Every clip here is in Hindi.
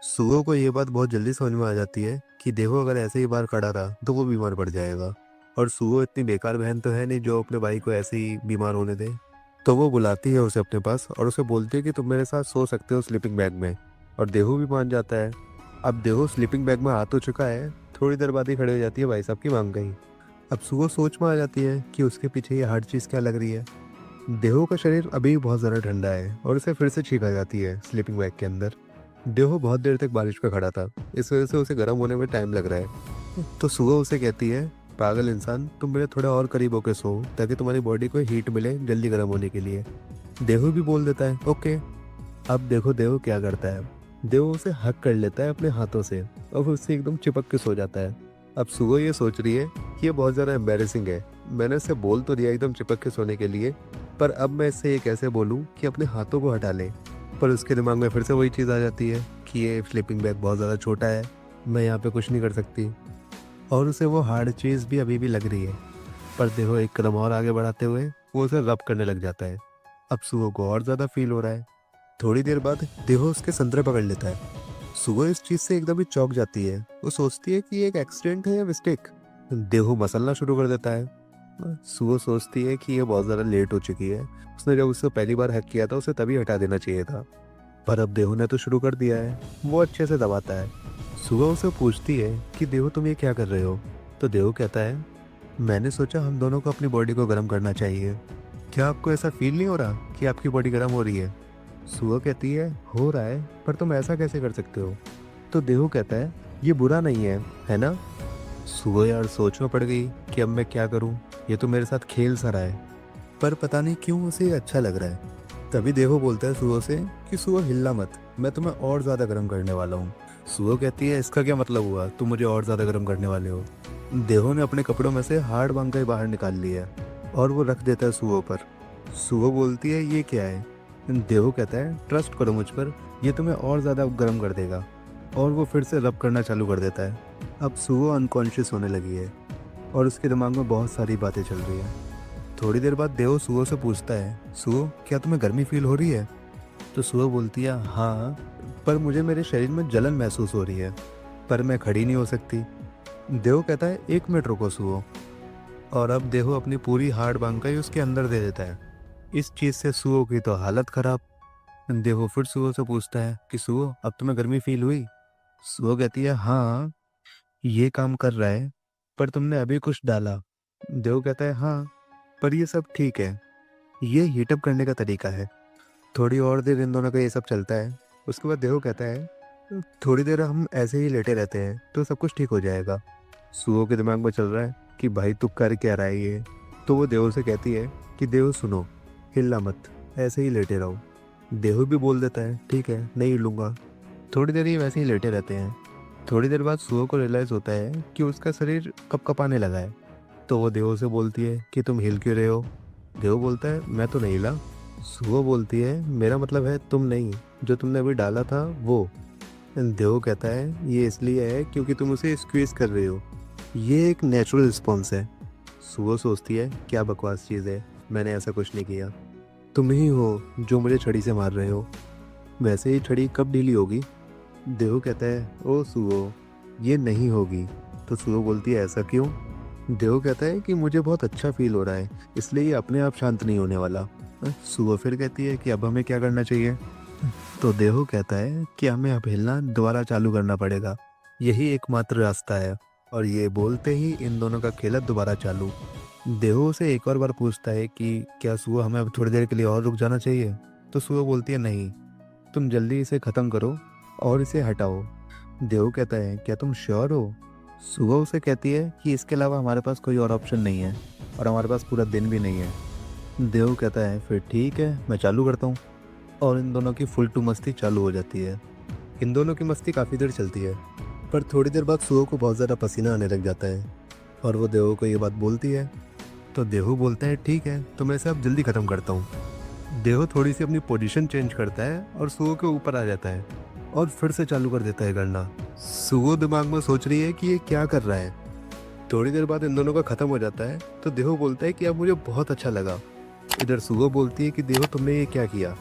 सुगो को ये बात बहुत जल्दी समझ में आ जाती है कि देखो अगर ऐसे ही बाहर खड़ा रहा तो वो बीमार पड़ जाएगा। और सुगो इतनी बेकार बहन तो है नहीं जो अपने भाई को ऐसे ही बीमार होने दे। तो वो बुलाती है उसे अपने पास और उसे बोलती है कि तुम मेरे साथ सो सकते हो स्लीपिंग बैग में। और देहू भी मान जाता है। अब देहू स्लीपिंग बैग में आ तो चुका है, थोड़ी देर बाद ही खड़ी हो जाती है भाई साहब की मांग गई। अब सुगो सोच में आ जाती है कि उसके पीछे ये हर चीज़ क्या लग रही है। देहो का शरीर अभी भी बहुत ज़्यादा ठंडा है और उसे फिर से छींक आ जाती है स्लीपिंग बैग के अंदर। देहो बहुत देर तक बारिश में खड़ा था, इस वजह से उसे गर्म होने में टाइम लग रहा है। तो सुबह उसे कहती है, पागल इंसान, तुम मेरे थोड़ा और करीब होकर सो ताकि तुम्हारी बॉडी को हीट मिले जल्दी गर्म होने के लिए। देहो भी बोल देता है ओके। अब देखो देहो क्या करता है। देहो उसे हक कर लेता है अपने हाथों से और फिर उससे एकदम चिपक के सो जाता है। अब सुबह ये सोच रही है कि ये बहुत ज़्यादा एम्बेरसिंग है। मैंने इसे बोल तो दिया एकदम चिपक के सोने के लिए, पर अब मैं इससे ये कैसे बोलूँ कि अपने हाथों को हटा ले। पर उसके दिमाग में फिर से वही चीज़ आ जाती है कि ये स्लीपिंग बैग बहुत ज़्यादा छोटा है, मैं यहाँ पे कुछ नहीं कर सकती। और उसे वो हार्ड चीज़ भी अभी भी लग रही है। पर देखो एक कदम और आगे बढ़ाते हुए वो उसे रब करने लग जाता है। अब सुबह को और ज़्यादा फील हो रहा है। थोड़ी देर बाद देहो उसके संतरे पकड़ लेता है। सुबह इस चीज़ से एकदम ही चौंक जाती है। वो सोचती है कि ये एक एक्सीडेंट है या मिस्टेक। देहो मसलना शुरू कर देता है। सुबह सोचती है कि ये बहुत ज़्यादा लेट हो चुकी है। उसने जब उससे पहली बार हैक किया था उसे तभी हटा देना चाहिए था। पर अब देहू ने तो शुरू कर दिया है। वो अच्छे से दबाता है। सुबह उसे पूछती है कि देहू तुम ये क्या कर रहे हो। तो देहू कहता है, मैंने सोचा हम दोनों को अपनी बॉडी को गर्म करना चाहिए। क्या आपको ऐसा फील नहीं हो रहा कि आपकी बॉडी गर्म हो रही है। सुबह कहती है, हो रहा है, पर तुम ऐसा कैसे कर सकते हो। तो देहू कहता है, ये बुरा नहीं है ना। सुबह यार सोच में पड़ गई कि अब मैं क्या करूं, ये तो मेरे साथ खेल सा रहा है। पर पता नहीं क्यों उसे ये अच्छा लग रहा है। तभी देहो बोलता है सुबह से कि सुबह हिलना मत, मैं तुम्हें और ज़्यादा गर्म करने वाला हूँ। सुबह कहती है, इसका क्या मतलब हुआ, तुम मुझे और ज़्यादा गर्म करने वाले हो। देहो ने अपने कपड़ों में से हार्ड बांका बाहर निकाल लिया और वो रख देता है सुबह पर। सुबह बोलती है, ये क्या है। देहो कहता है, ट्रस्ट करो मुझ पर, ये तुम्हें और ज़्यादा गर्म कर देगा। और वो फिर से रब करना चालू कर देता है। अब सुबह अनकॉन्शियस होने लगी है और उसके दिमाग में बहुत सारी बातें चल रही हैं। थोड़ी देर बाद देव सुबह से पूछता है, सुबह क्या तुम्हें गर्मी फील हो रही है। तो सुबह बोलती है, हाँ, पर मुझे मेरे शरीर में जलन महसूस हो रही है, पर मैं खड़ी नहीं हो सकती। देव कहता है, एक मिनट रुको सुबह। और अब देव अपनी पूरी हार्ड बांकाई उसके अंदर दे देता है। इस चीज़ से सुबह की तो हालत खराब। देव फिर सुबह से पूछता है कि सुबह अब तुम्हें गर्मी फील हुई। सुबह कहती है, हाँ, ये काम कर रहा है, पर तुमने अभी कुछ डाला। देव कहता है, हाँ, पर ये सब ठीक है, ये हीटअप करने का तरीका है। थोड़ी और देर इन दोनों का ये सब चलता है। उसके बाद देव कहता है, थोड़ी देर हम ऐसे ही लेटे रहते हैं तो सब कुछ ठीक हो जाएगा। सुओ के दिमाग में चल रहा है कि भाई तू कर क्या रहा है ये। तो वो देव से कहती है कि देव सुनो, हिलना मत, ऐसे ही लेटे रहो। देव भी बोल देता है, ठीक है, नहीं हिलूंगा। थोड़ी देर ये वैसे ही लेटे रहते हैं। थोड़ी देर बाद सुओ को रियलाइज़ होता है कि उसका शरीर कपकपाने लगा है। तो वो देव से बोलती है कि तुम हिल क्यों रहे हो। देव बोलता है, मैं तो नहीं हिला। सुबह बोलती है, मेरा मतलब है तुम नहीं, जो तुमने अभी डाला था वो। देव कहता है, ये इसलिए है क्योंकि तुम उसे स्क्वीज कर रहे हो, ये एक नेचुरल रिस्पॉन्स है। सुबह सोचती है, क्या बकवास चीज़ है, मैंने ऐसा कुछ नहीं किया, तुम ही हो जो मुझे छड़ी से मार रहे हो। वैसे ही छड़ी कब ढीली होगी। देव कहता है, ओ सुबह, ये नहीं होगी। तो सुबह बोलती है, ऐसा क्यों। देव कहता है कि मुझे बहुत अच्छा फील हो रहा है, इसलिए ये अपने आप शांत नहीं होने वाला। सुबह फिर कहती है कि अब हमें क्या करना चाहिए। तो देहो कहता है कि हमें अब हिलना दोबारा चालू करना पड़ेगा, यही एकमात्र रास्ता है। और ये बोलते ही इन दोनों का खेला दोबारा चालू। देहो से एक और बार पूछता है कि क्या सुबह हमें अब थोड़ी देर के लिए और रुक जाना चाहिए। तो सुबह बोलती है, नहीं, तुम जल्दी इसे ख़त्म करो और इसे हटाओ। देहो कहता है, क्या तुम श्योर हो। सुबह उसे कहती है कि इसके अलावा हमारे पास कोई और ऑप्शन नहीं है और हमारे पास पूरा दिन भी नहीं है। देव कहता है, फिर ठीक है, मैं चालू करता हूँ। और इन दोनों की फुल टू मस्ती चालू हो जाती है। इन दोनों की मस्ती काफ़ी देर चलती है, पर थोड़ी देर बाद सुबह को बहुत ज़्यादा पसीना आने लग जाता है और वो देव को ये बात बोलती है। तो देव बोलता है, ठीक है, तो मैं इसे अब जल्दी ख़त्म करता हूँ। देव थोड़ी सी अपनी पोजीशन चेंज करता है और सुबह के ऊपर आ जाता है और फिर से चालू कर देता है करना। सुबह दिमाग में सोच रही है कि ये क्या कर रहा है। थोड़ी देर बाद इन दोनों का ख़त्म हो जाता है तो देहो बोलता है कि अब मुझे बहुत अच्छा लगा। इधर सुबह बोलती है कि देहो तुमने ये क्या किया।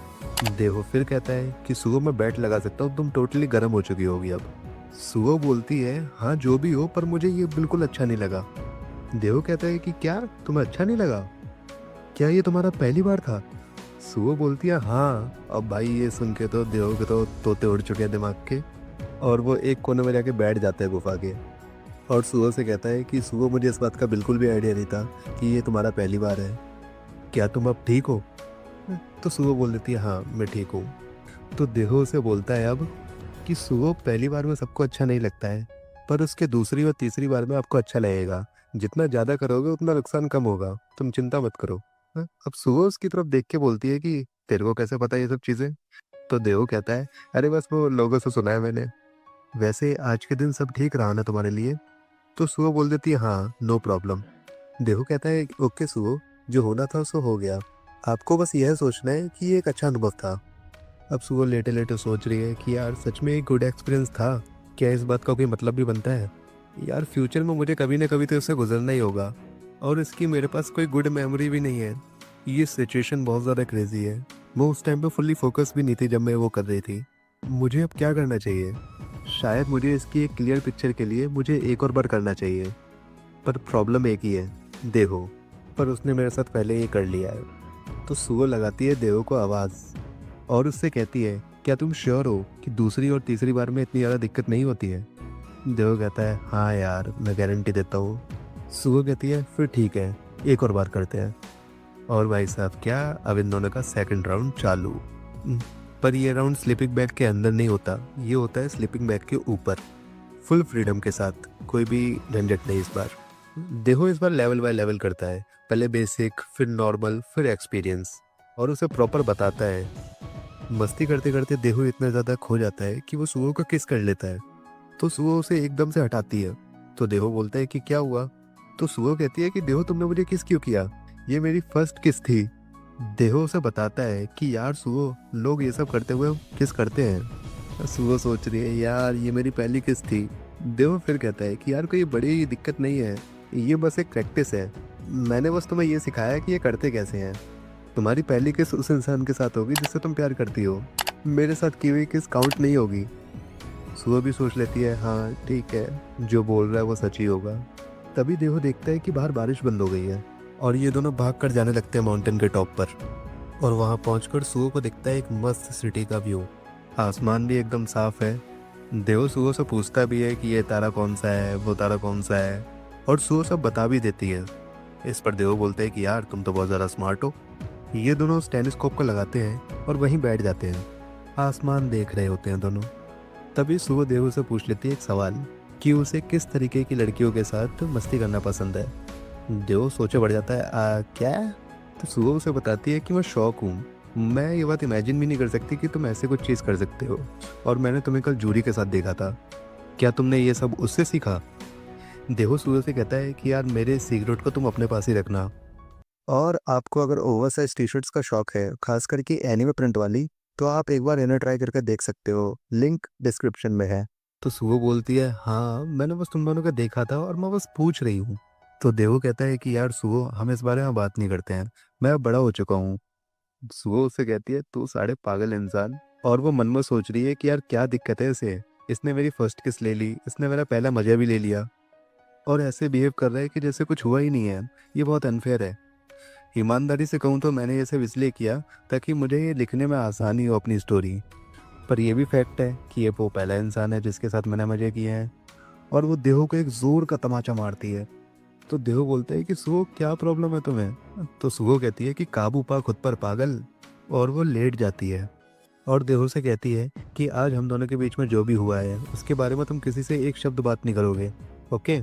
देहो फिर कहता है कि सुगो मैं बैट लगा सकता हूँ, तुम टोटली गर्म हो चुकी होगी अब। सुगो बोलती है हाँ जो भी हो, पर मुझे ये बिल्कुल अच्छा नहीं लगा। देहो कहता है कि क्या तुम्हें अच्छा नहीं लगा, क्या ये तुम्हारा पहली बार था? सुगो बोलती है हाँ। अब भाई ये सुन के तो देहो के तो तोते उड़ चुके हैं दिमाग के, और वो एक कोने में जाके बैठ जाता है गुफा के। और सुगो से कहता है कि सुगो मुझे इस बात का बिल्कुल भी आइडिया नहीं था कि ये तुम्हारा पहली बार है, क्या तुम अब ठीक हो? तो सुगो बोल देती है हाँ मैं ठीक हूँ। तो देहो उसे बोलता है अब कि सुगो पहली बार में सबको अच्छा नहीं लगता है, पर उसके दूसरी और तीसरी बार में आपको अच्छा लगेगा। जितना ज़्यादा करोगे उतना नुकसान कम होगा, तुम चिंता मत करो। अब सुगो उसकी तरफ देख के बोलती है कि तेरे को कैसे पता ये सब चीज़ें? तो देहो कहता है अरे बस वो लोगों से सुना है मैंने। वैसे आज के दिन सब ठीक रहा ना तुम्हारे लिए? तो सुगो बोल देती है हाँ नो प्रॉब्लम। देहो कहता है ओके सुगो, जो होना था सो हो गया, आपको बस यह सोचना है कि ये एक अच्छा अनुभव था। अब सुबह लेटे लेटे सोच रही है कि यार सच में एक गुड एक्सपीरियंस था, क्या इस बात का कोई मतलब भी बनता है? यार फ्यूचर में मुझे कभी ना कभी तो इससे गुजरना ही होगा, और इसकी मेरे पास कोई गुड मेमोरी भी नहीं है। ये सिचुएशन बहुत ज़्यादा क्रेजी है। मैं उस टाइम पे फुल्ली फोकस भी नहीं थी जब मैं वो कर रही थी। मुझे अब क्या करना चाहिए? शायद मुझे इसकी एक क्लियर पिक्चर के लिए मुझे एक और बार करना चाहिए, पर प्रॉब्लम एक ही है, देहो। पर उसने मेरे साथ पहले ये कर लिया है। तो सुगो लगाती है देहो को आवाज़ और उससे कहती है क्या तुम श्योर हो कि दूसरी और तीसरी बार में इतनी ज़्यादा दिक्कत नहीं होती है? देहो कहता है हाँ यार मैं गारंटी देता हूँ। सुगो कहती है फिर ठीक है, एक और बार करते हैं। और भाई साहब क्या, अब इन दोनों का सेकंड राउंड चालू। पर ये राउंड स्लीपिंग बैग के अंदर नहीं होता, ये होता है स्लीपिंग बैग के ऊपर, फुल फ्रीडम के साथ, कोई भी झंझट नहीं इस बार। देहो इस बार लेवल बाय लेवल करता है, पहले बेसिक फिर नॉर्मल फिर एक्सपीरियंस, और उसे प्रॉपर बताता है। मस्ती करते करते देहो इतना ज़्यादा खो जाता है कि वो सुगो को किस कर लेता है। तो सुगो उसे एकदम से हटाती है। तो देहो बोलता है कि क्या हुआ? तो सुगो कहती है कि देहो तुमने मुझे किस क्यों किया, ये मेरी फर्स्ट किस थी। देहो उसे बताता है कि यार सुगो लोग ये सब करते हुए किस करते हैं। सुगो सोच रही है यार ये मेरी पहली किस थी। देहो फिर कहता है कि यार कोई बड़ी दिक्कत नहीं है, ये बस एक प्रैक्टिस है, मैंने बस तुम्हें ये सिखाया कि ये करते कैसे हैं। तुम्हारी पहली किस उस इंसान के साथ होगी जिससे तुम प्यार करती हो, मेरे साथ की हुई किस काउंट नहीं होगी। सुबह भी सोच लेती है हाँ ठीक है, जो बोल रहा है वो सच ही होगा। तभी देहो देखता है कि बाहर बारिश बंद हो गई है और ये दोनों भाग कर जाने लगते हैं माउंटेन के टॉप पर। और वहाँ पहुँचकर सुगो को दिखता है एक मस्त सिटी का व्यू, आसमान भी एकदम साफ है। देहो सुगो से पूछता भी है कि ये तारा कौन सा है, वो तारा कौन सा है, और सुगो सब बता भी देती है। इस पर देहो बोलते हैं कि यार तुम तो बहुत ज़्यादा स्मार्ट हो। ये दोनों उस टेलीस्कोप को लगाते हैं और वहीं बैठ जाते हैं, आसमान देख रहे होते हैं दोनों। तभी सुगो देहो से पूछ लेती है एक सवाल कि उसे किस तरीके की लड़कियों के साथ मस्ती करना पसंद है। देहो सोचे बढ़ जाता है क्या? तो सुगो उसे बताती है कि मैं शौक हूँ, मैं ये बात इमेजिन भी नहीं कर सकती कि तुम ऐसे कुछ चीज़ कर सकते हो, और मैंने तुम्हें कल जूरी के साथ देखा था, क्या तुमने ये सब उससे सीखा? देहो सुगो से कहता है कि यार मेरे सीक्रेट को तुम अपने पास ही रखना, और आपको अगर ओवरसाइज टी शर्ट्स का शौक है, खास करके एनीमे प्रिंट वाली, तो आप एक बार इन्हें ट्राई करके देख सकते हो, लिंक डिस्क्रिप्शन में है। तो सुगो बोलती है हाँ मैंने बस तुम दोनों का देखा था और मैं बस पूछ रही हूँ। तो देहो कहता है कि यार सुगो हम इस बारे में बात नहीं करते हैं, मैं अब बड़ा हो चुका हूँ। सुगो उससे कहती है तू साढ़े पागल इंसान, और वो मन में सोच रही है कि यार क्या दिक्कत है इसे, इसने मेरी फर्स्ट किस ले ली, इसने मेरा पहला मजा भी ले लिया, और ऐसे बिहेव कर रहा है कि जैसे कुछ हुआ ही नहीं है, ये बहुत अनफेयर है। ईमानदारी से कहूँ तो मैंने ये सब इसलिए किया ताकि मुझे ये लिखने में आसानी हो अपनी स्टोरी, पर यह भी फैक्ट है कि ये वो पहला इंसान है जिसके साथ मैंने मजे किए हैं। और वो देहो को एक जोर का तमाचा मारती है। तो देहो बोलता है कि सुगो क्या प्रॉब्लम है तुम्हें? तो सुगो कहती है कि काबू पा खुद पर पागल, और वो लेट जाती है। और देहो से कहती है कि आज हम दोनों के बीच में जो भी हुआ है उसके बारे में तुम किसी से एक शब्द बात नहीं करोगे, ओके?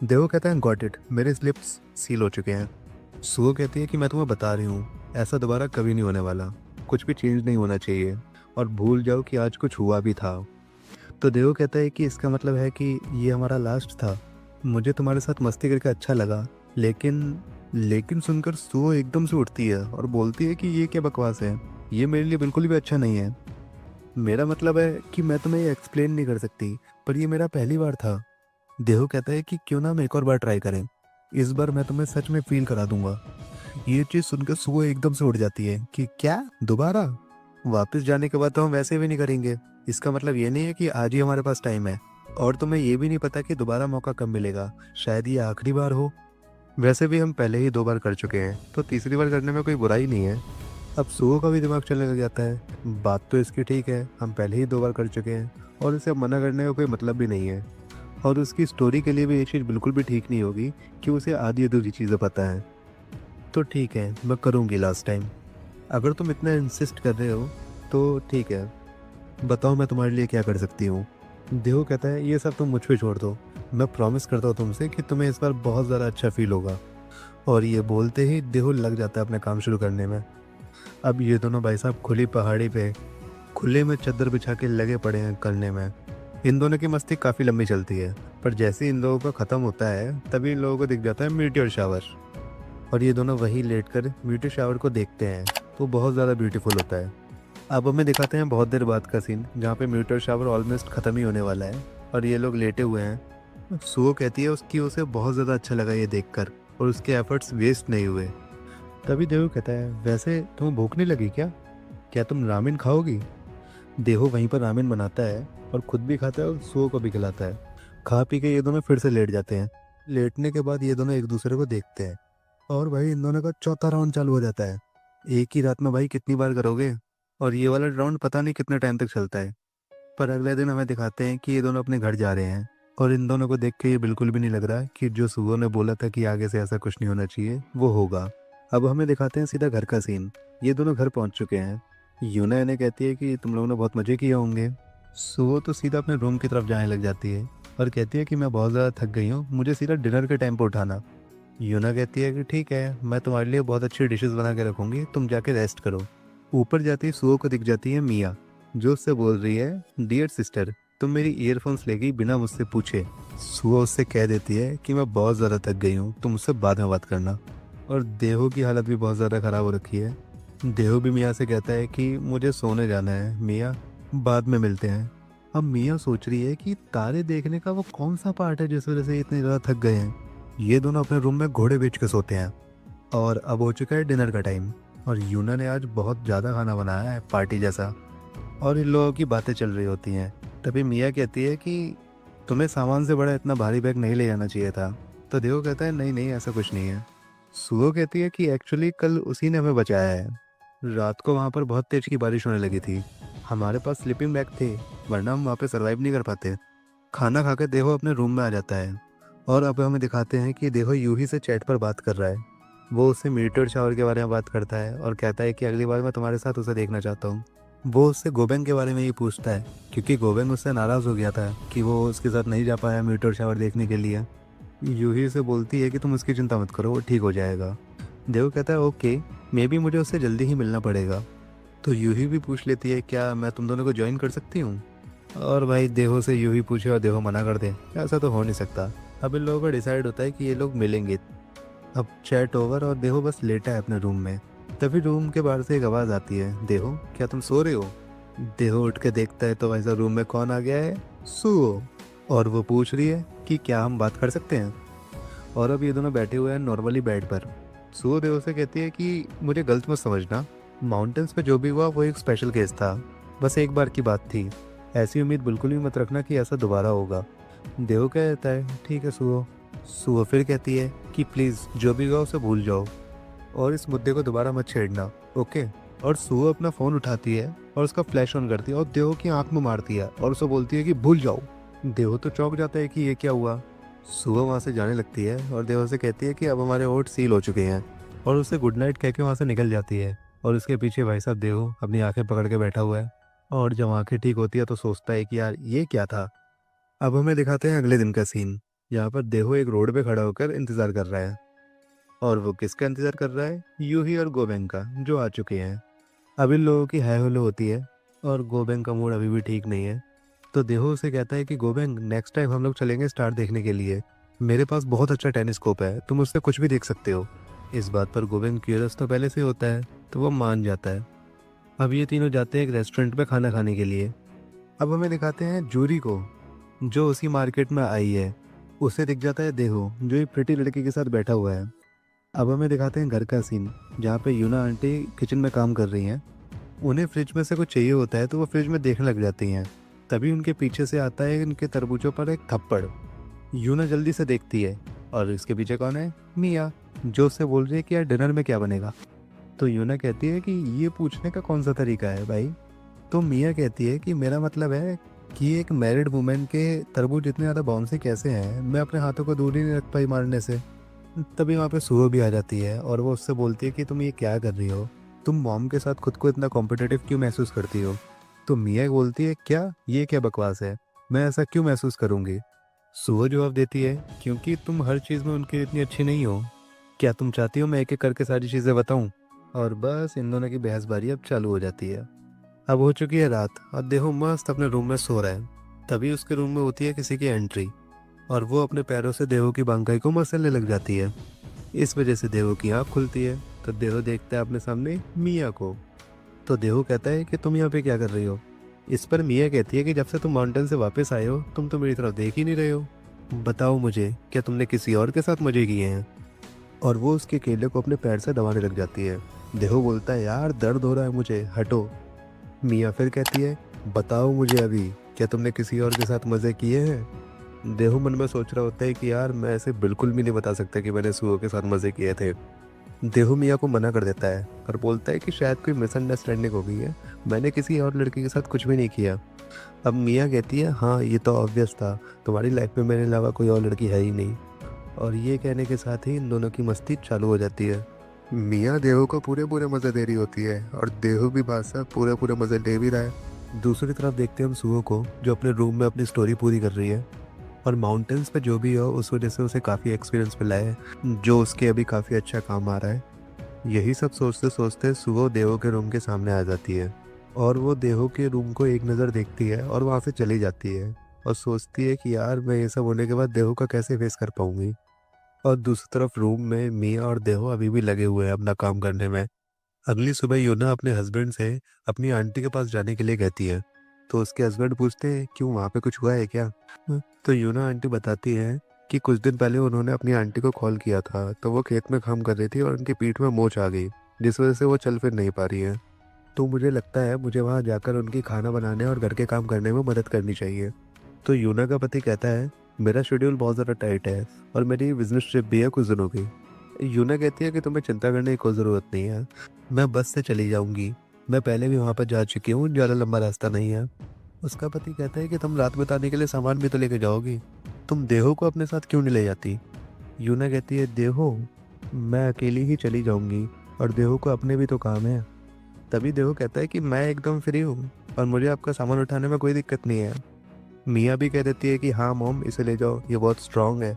देहो कहता है गॉट इट, मेरे स्लिप्स सील हो चुके हैं। सुगो कहती है कि मैं तुम्हें बता रही हूँ ऐसा दोबारा कभी नहीं होने वाला, कुछ भी चेंज नहीं होना चाहिए, और भूल जाओ कि आज कुछ हुआ भी था। तो देहो कहता है कि इसका मतलब है कि ये हमारा लास्ट था, मुझे तुम्हारे साथ मस्ती करके अच्छा लगा, लेकिन सुनकर सुगो एकदम से उठती है और बोलती है कि ये क्या बकवास है, ये मेरे लिए बिल्कुल भी अच्छा नहीं है। मेरा मतलब है कि मैं तुम्हें ये एक्सप्लेन नहीं कर सकती, पर ये मेरा पहली बार था। देहो कहता है कि क्यों ना हम एक और बार ट्राई करें, इस बार मैं तुम्हें सच में फील करा दूंगा। ये चीज़ सुनकर सुगो एकदम से उठ जाती है कि क्या दोबारा? वापस जाने के बाद तो हम वैसे भी नहीं करेंगे। इसका मतलब ये नहीं है कि आज ही हमारे पास टाइम है, और तुम्हें ये भी नहीं पता कि दोबारा मौका कब मिलेगा, शायद ये आखिरी बार हो। वैसे भी हम पहले ही 2 बार कर चुके हैं, तो तीसरी बार करने में कोई बुराई नहीं है। अब सुगो का भी दिमाग चलने लग जाता है, बात तो इसकी ठीक है, हम पहले ही 2 बार कर चुके हैं और इसे अब मना करने का कोई मतलब भी नहीं है। और उसकी स्टोरी के लिए भी ये चीज़ बिल्कुल भी ठीक नहीं होगी कि उसे आधी अधूरी चीज़ें पता है। तो ठीक है, मैं करूँगी लास्ट टाइम। अगर तुम इतना इंसिस्ट कर रहे हो तो ठीक है, बताओ मैं तुम्हारे लिए क्या कर सकती हूँ। देहो कहता है ये सब तुम मुझ पे छोड़ दो, मैं प्रॉमिस करता हूँ तुमसे कि तुम्हें इस बार बहुत ज़्यादा अच्छा फील होगा। और ये बोलते ही देहो लग जाता है अपने काम शुरू करने में। अब ये दोनों भाई साहब खुली पहाड़ी पे खुले में चद्दर बिछा के लगे पड़े हैं करने में। इन दोनों की मस्ती काफ़ी लंबी चलती है, पर जैसे ही इन लोगों का ख़त्म होता है तभी इन लोगों को दिख जाता है मीटियोर शावर। और ये दोनों वहीं लेटकर मीटियोर शावर को देखते हैं, तो बहुत ज़्यादा ब्यूटीफुल होता है। अब हमें दिखाते हैं बहुत देर बाद का सीन, जहाँ पे मीटियोर शावर ऑलमोस्ट ख़त्म ही होने वाला है और ये लोग लेटे हुए हैं। सुओ कहती है उसकी उसे बहुत ज़्यादा अच्छा लगा ये देखकर और उसके एफर्ट्स वेस्ट नहीं हुए। तभी देवो कहता है वैसे तुम्हें भूख नहीं लगी क्या तुम रामेन खाओगी? देहो वहीं पर रामेन बनाता है और खुद भी खाता है और सुओ को भी खिलाता है। खा पी के ये दोनों फिर से लेट जाते हैं। लेटने के बाद ये दोनों एक दूसरे को देखते हैं और भाई इन दोनों का चौथा राउंड चालू हो जाता है। एक ही रात में भाई कितनी बार करोगे? और ये वाला राउंड पता नहीं कितने टाइम तक चलता है। पर अगले दिन हमें दिखाते हैं कि ये दोनों अपने घर जा रहे हैं और इन दोनों को देख के ये बिल्कुल भी नहीं लग रहा कि जो सुगो ने बोला था कि आगे से ऐसा कुछ नहीं होना चाहिए वो होगा। अब हमें दिखाते हैं सीधा घर का सीन। ये दोनों घर पहुंच चुके हैं। यूना इन्हें कहती है कि तुम लोगों ने बहुत मजे किए होंगे। सुगो तो सीधा अपने रूम की तरफ जाने लग जाती है और कहती है कि मैं बहुत ज़्यादा थक गई हूँ, मुझे सीधा डिनर के टाइम पर उठाना। यूना कहती है कि ठीक है, मैं तुम्हारे लिए बहुत अच्छी डिशेस बना के रखूँगी, तुम जाके रेस्ट करो। ऊपर जाते ही सुगो को दिख जाती है मिया, जो उससे बोल रही है डियर सिस्टर तुम मेरी ईयरफोन्स ले गई बिना मुझसे पूछे। सुगो उससे कह देती है कि मैं बहुत ज़्यादा थक गई हूँ, तुम मुझसे बाद में बात करना। और देहो की हालत भी बहुत ज़्यादा ख़राब हो रखी है। देहो भी मिया से कहता है कि मुझे सोने जाना है मिया, बाद में मिलते हैं। अब मिया सोच रही है कि तारे देखने का वो कौन सा पार्ट है जिस वजह से इतने ज़्यादा थक गए हैं। ये दोनों अपने रूम में घोड़े बेच के सोते हैं और अब हो चुका है डिनर का टाइम। और यूना ने आज बहुत ज़्यादा खाना बनाया है पार्टी जैसा, और इन लोगों की बातें चल रही होती हैं। तभी मिया कहती है कि तुम्हें सामान से बड़ा इतना भारी बैग नहीं ले जाना चाहिए था। तो देहो कहता है नहीं नहीं ऐसा कुछ नहीं है। सुगो कहती है कि एक्चुअली कल उसी ने हमें बचाया है। रात को वहाँ पर बहुत तेज की बारिश होने लगी थी, हमारे पास स्लीपिंग बैग थे, वरना हम वहाँ पे सर्वाइव नहीं कर पाते। खाना खाकर देहो अपने रूम में आ जाता है और अब हमें दिखाते हैं कि देहो यूही से चैट पर बात कर रहा है। वो उससे मीटियोर शावर के बारे में बात करता है और कहता है कि अगली बार मैं तुम्हारे साथ उसे देखना चाहता हूँ। वो उससे गोबेंग के बारे में ही पूछता है, क्योंकि गोबेंग उससे नाराज़ हो गया था कि वो उसके साथ नहीं जा पाया मीटियोर शावर देखने के लिए। यूही से बोलती है कि तुम उसकी चिंता मत करो, वो ठीक हो जाएगा। देव कहता है ओके, मे बी मुझे उससे जल्दी ही मिलना पड़ेगा। तो यूही भी पूछ लेती है क्या मैं तुम दोनों को ज्वाइन कर सकती हूँ? और भाई देहो से यूही पूछे और देहो मना कर दे, ऐसा तो हो नहीं सकता। अब इन लोगों का डिसाइड होता है कि ये लोग मिलेंगे। अब चैट ओवर और देहो बस लेटा है अपने रूम में। तभी रूम के बाहर से एक आवाज़ आती है, देहो क्या तुम सो रहे हो? देहो उठ के देखता है तो भाई साहब रूम में कौन आ गया है? सुओ। और वो पूछ रही है कि क्या हम बात कर सकते हैं? और अब ये दोनों बैठे हुए हैं नॉर्मली बेड पर। सुओ देहो से कहती है कि मुझे गलत मत समझना, माउंटेन्स पे जो भी हुआ वो एक स्पेशल केस था, बस एक बार की बात थी, ऐसी उम्मीद बिल्कुल भी मत रखना कि ऐसा दोबारा होगा। देहो कहता है ठीक है सुओ। सुओ फिर कहती है कि प्लीज़ जो भी हुआ उसे भूल जाओ और इस मुद्दे को दोबारा मत छेड़ना, ओके। और सुओ अपना फ़ोन उठाती है और उसका फ्लैश ऑन करती है और देहो की आंख में मारती है और उसे बोलती है कि भूल जाओ। देहो तो चौंक जाता है कि ये क्या हुआ। सुबह वहाँ से जाने लगती है और देहो से कहती है कि अब हमारे ओट सील हो चुके हैं और उसे गुड नाइट कह के वहाँ से निकल जाती है। और उसके पीछे भाई साहब देहो अपनी आंखें पकड़ के बैठा हुआ है और जब आंखें ठीक होती है तो सोचता है कि यार ये क्या था। अब हमें दिखाते हैं अगले दिन का सीन। यहाँ पर देहो एक रोड पे खड़ा होकर इंतजार कर रहा है और वो किसका इंतजार कर रहा है? यूही और गोबेंग का, जो आ चुके हैं। अब इन लोगों की हाय हेलो होती है और गोबेंग का मूड अभी भी ठीक नहीं है। तो देहो उसे कहता है कि गोबेंग नेक्स्ट टाइम हम लोग चलेंगे स्टार देखने के लिए, मेरे पास बहुत अच्छा टेलीस्कोप है, तुम उससे कुछ भी देख सकते हो। इस बात पर गोबेंग क्यूरियस तो पहले से होता है, तो वो मान जाता है। अब ये तीनों जाते हैं एक रेस्टोरेंट में खाना खाने के लिए। अब हमें दिखाते हैं जूरी को, जो उसी मार्केट में आई है। उसे दिख जाता है देहो, जो एक प्रिटी लड़की के साथ बैठा हुआ है। अब हमें दिखाते हैं घर का सीन, जहाँ पे यूना आंटी किचन में काम कर रही हैं उन्हें फ्रिज में से कुछ चाहिए होता है तो वो फ्रिज में देखने लग जाती हैं। तभी उनके पीछे से आता है इनके तरबूजों पर एक थप्पड़। यूना जल्दी से देखती है और इसके पीछे कौन है? मिया, जो उससे बोल रही है कि यार डिनर में क्या बनेगा। तो यूना कहती है कि ये पूछने का कौन सा तरीका है भाई। तो मिया कहती है कि मेरा मतलब है कि एक मैरिड वुमेन के तरबूज इतने ज़्यादा बाउंसी कैसे हैं, मैं अपने हाथों को दूर ही नहीं रख पाई मारने से। तभी वहाँ पे सुहो भी आ जाती है और वो उससे बोलती है कि तुम ये क्या कर रही हो, तुम मॉम के साथ खुद को इतना कॉम्पिटिटिव क्यों महसूस करती हो। तो मिया बोलती है क्या, ये क्या बकवास है, मैं ऐसा क्यों महसूस करूँगी। सुहो जवाब देती है क्योंकि तुम हर चीज़ में उनकी इतनी अच्छी नहीं हो। क्या तुम चाहती हो मैं एक एक करके सारी चीज़ें बताऊँ। और बस इन दोनों की बहसबारी अब चालू हो जाती है। अब हो चुकी है रात और देहो मस्त अपने रूम में सो रहा है। तभी उसके रूम में होती है किसी की एंट्री और वो अपने पैरों से देहो की बांकाई को मसलने लग जाती है। इस वजह से देहो की आँख खुलती है तो देहो देखता है अपने सामने मिया को। तो देहो कहता है कि तुम यहाँ पे क्या कर रही हो। इस पर मिया कहती है कि जब से तुम माउंटेन से वापस आए हो तुम तो मेरी तरफ देख ही नहीं रहे हो। बताओ मुझे, क्या तुमने किसी और के साथ मजे किए हैं। और वो उसके केले को अपने पैर से दबाने लग जाती है। देहो बोलता है यार दर्द हो रहा है मुझे, हटो। मिया फिर कहती है बताओ मुझे अभी, क्या तुमने किसी और के साथ मजे किए हैं। देहो मन में सोच रहा होता है कि यार मैं ऐसे बिल्कुल भी नहीं बता सकता कि मैंने सुहो के साथ मजे किए थे। देहो मिया को मना कर देता है और बोलता है कि शायद कोई मिसअंडरस्टैंडिंग हो गई है, मैंने किसी और लड़की के साथ कुछ भी नहीं किया। अब मिया कहती है हाँ ये तो ऑब्वियस था, तुम्हारी लाइफ में मेरे अलावा कोई और लड़की है ही नहीं। और ये कहने के साथ ही इन दोनों की मस्ती चालू हो जाती है। मिया देहो को पूरे पूरे मज़े दे रही होती है और देहो भी बादशाह पूरे पूरे मज़े ले भी रहा है। दूसरी तरफ देखते हैं हम सुहो को जो अपने रूम में अपनी स्टोरी पूरी कर रही है। और माउंटेन्स पे जो भी हो उस वजह से उसे काफ़ी एक्सपीरियंस मिला है जो उसके अभी काफ़ी अच्छा काम आ रहा है। यही सब सोचते सोचते सुहो देहो के रूम के सामने आ जाती है और वो देहो के रूम को एक नज़र देखती है और वहाँ से चली जाती है और सोचती है कि यार मैं ये सब होने के बाद देहो का कैसे फेस कर पाऊंगी। और दूसरी तरफ रूम में मिया और देहो अभी भी लगे हुए हैं अपना काम करने में। अगली सुबह यूना अपने हस्बैंड से अपनी आंटी के पास जाने के लिए कहती है। तो उसके हस्बैंड पूछते हैं क्यों, वहाँ पे कुछ हुआ है क्या। तो यूना आंटी बताती है कि कुछ दिन पहले उन्होंने अपनी आंटी को कॉल किया था तो वो खेत में काम कर रही थी और उनकी पीठ में मोच आ गई जिस वजह से वो चल फिर नहीं पा रही है। तो मुझे लगता है मुझे वहाँ जाकर उनकी खाना बनाने और घर के काम करने में मदद करनी चाहिए। तो यूना का पति कहता है मेरा शेड्यूल बहुत ज़्यादा टाइट है और मेरी बिजनेस ट्रिप भी है कुछ दिनों की। यूना कहती है कि तुम्हें चिंता करने की कोई ज़रूरत नहीं है, मैं बस से चली जाऊंगी, मैं पहले भी वहाँ पर जा चुकी हूँ, ज़्यादा लंबा रास्ता नहीं है। उसका पति कहता है कि तुम रात बिताने के लिए सामान भी तो लेके जाओगी, तुम देहो को अपने साथ क्यों नहीं ले जाती। यूना कहती है देहो, मैं अकेली ही चली जाऊंगी और देहो को अपने भी तो काम है। तभी देहो कहता है कि मैं एकदम फ्री हूँ और मुझे आपका सामान उठाने में कोई दिक्कत नहीं है। मिया भी कह देती है कि हाँ मॉम इसे ले जाओ, ये बहुत स्ट्रांग है।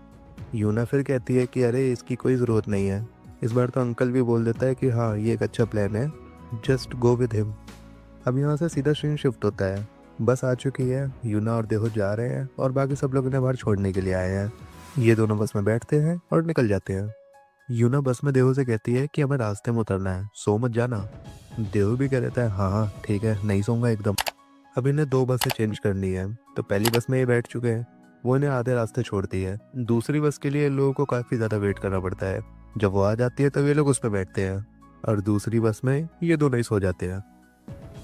यूना फिर कहती है कि अरे इसकी कोई ज़रूरत नहीं है। इस बार तो अंकल भी बोल देता है कि हाँ ये एक अच्छा प्लान है, जस्ट गो विद हिम। अब यहाँ से सीधा सीन शिफ्ट होता है। बस आ चुकी है, यूना और देहो जा रहे हैं और बाकी सब लोग इन्हें बाहर छोड़ने के लिए आए हैं। ये दोनों बस में बैठते हैं और निकल जाते हैं। यूना बस में देहो से कहती है कि हमें रास्ते में उतरना है, सो मत जाना। देहो भी कह देता है हाँ हाँ ठीक है, नहीं सोऊंगा एकदम। अब इन्हें दो बसें चेंज करनी है तो पहली बस में ये बैठ चुके हैं, वो इन्हें आधे रास्ते छोड़ती है। दूसरी बस के लिए लोगों को काफ़ी ज़्यादा वेट करना पड़ता है, जब वो आ जाती है तब ये लोग उस पर बैठते हैं और दूसरी बस में ये दोनों ही सो जाते हैं।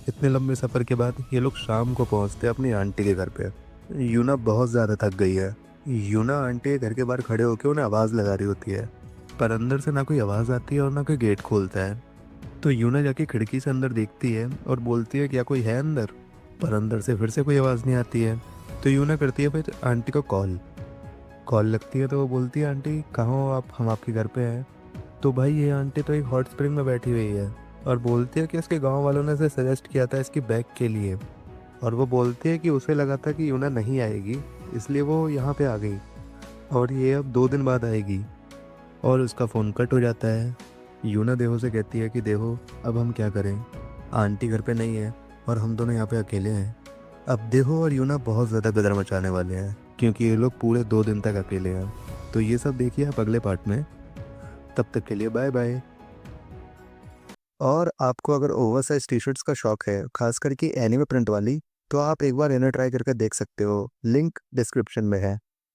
इतने लंबे सफ़र के बाद ये लोग शाम को पहुंचते हैं अपनी आंटी के घर पे। यूना बहुत ज़्यादा थक गई है। यूना आंटी के घर के बाहर खड़े होकर उन्हें आवाज़ लगा रही होती है पर अंदर से ना कोई आवाज़ आती है और ना कोई गेट खोलता है। तो यूना जाके खिड़की से अंदर देखती है और बोलती है क्या कोई है अंदर, पर अंदर से फिर से कोई आवाज़ नहीं आती है। तो यूना करती है फिर आंटी को कॉल। कॉल लगती है तो वो बोलती है आंटी कहाँ हो आप, हम आपके घर पे हैं। तो भाई ये आंटी तो एक हॉट स्प्रिंग में बैठी हुई है और बोलती है कि उसके गांव वालों ने इसे सजेस्ट किया था इसकी बैग के लिए। और वो बोलती है कि उसे लगा था कि यूना नहीं आएगी इसलिए वो यहाँ पे आ गई और ये अब 2 दिन बाद आएगी। और उसका फ़ोन कट हो जाता है। यूना देहो से कहती है कि देहो अब हम क्या करें, आंटी घर पे नहीं है और हम दोनों यहाँ पे अकेले हैं। अब देहो और यूना बहुत ज़्यादा गदर मचाने वाले हैं क्योंकि ये लोग पूरे 2 दिन तक अकेले हैं। तो ये सब देखिए आप अगले पार्ट में। तब तक के लिए बाय बाय। और आपको अगर ओवरसाइज टी शर्ट्स का शौक है, खास करके एनीमे प्रिंट वाली, तो आप एक बार इन्हें ट्राई करके देख सकते हो, लिंक डिस्क्रिप्शन में है।